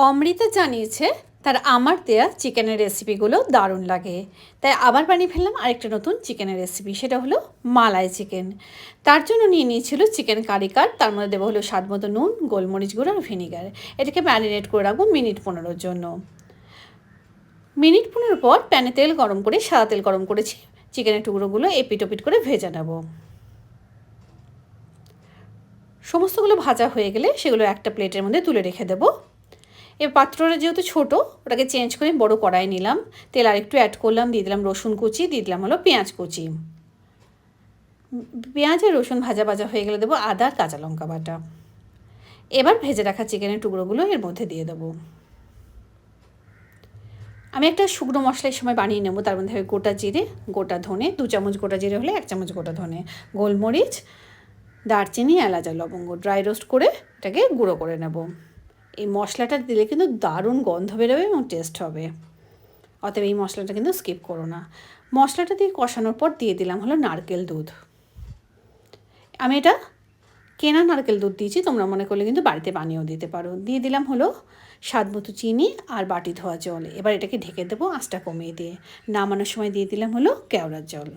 অমৃতা জানিয়েছে তার আমার দেয়া চিকেনের রেসিপিগুলো দারুণ লাগে, তাই আবার বানিয়ে ফেললাম আরেকটা নতুন চিকেনের রেসিপি। সেটা হলো মালাই চিকেন। তার জন্য নিয়ে নিয়েছিল চিকেন কারি কাট, তার মধ্যে দেবো হলো স্বাদ মতো নুন, গোলমরিচ গুঁড়ো আর ভিনিগার। এটাকে ম্যারিনেট করে রাখবো মিনিট 15-র জন্য। মিনিট 15 পর প্যানে তেল গরম করে, সাদা তেল গরম করেছি, চিকেনের টুকরোগুলো এপিট ওপিট করে ভেজে নেব। সমস্তগুলো ভাজা হয়ে গেলে সেগুলো একটা প্লেটের মধ্যে তুলে রেখে দেবো। এবার পাত্রটা যেহেতু ছোটো, ওটাকে চেঞ্জ করে বড় কড়াই নিলাম, তেল আরেকটু অ্যাড করলাম, দিয়ে দিলাম রসুন কুচি, দিয়ে দিলাম হলো পেঁয়াজ কুচি। পেঁয়াজ আর রসুন ভাজা ভাজা হয়ে গেলে দেবো আদা আর কাঁচা লঙ্কা বাটা। এবার ভেজে রাখা চিকেনের টুকরোগুলো এর মধ্যে দিয়ে দেবো। আমি একটা শুকনো মশলা এই সময় বানিয়ে নেবো। তার মধ্যে গোটা জিরে, গোটা ধনে, 2 চামচ গোটা জিরে হলে 1 চামচ গোটা ধনে, গোলমরিচ, দারচিনি, এলাচ আর লবঙ্গ ড্রাই রোস্ট করে এটাকে গুঁড়ো করে নেব। এই মশলাটা দিলে কিন্তু দারুণ গন্ধ বেরোবে এবং টেস্ট হবে, অতএব এই মশলাটা কিন্তু স্কিপ করো না। মশলাটা দিয়ে কষানোর পর দিয়ে দিলাম হলো নারকেল দুধ। আমি এটা কেনা নারকেল দুধ দিয়েছি, তোমরা মনে করলে কিন্তু বাড়িতে বানিয়েও দিতে পারো। দিয়ে দিলাম হলো স্বাদ মতো চিনি আর বাটি ধোয়া জল। এবার এটাকে ঢেকে দেবো আঁচটা কমিয়ে দিয়ে। নামানোর সময় দিয়ে দিলাম হলো কেওড়ার জল।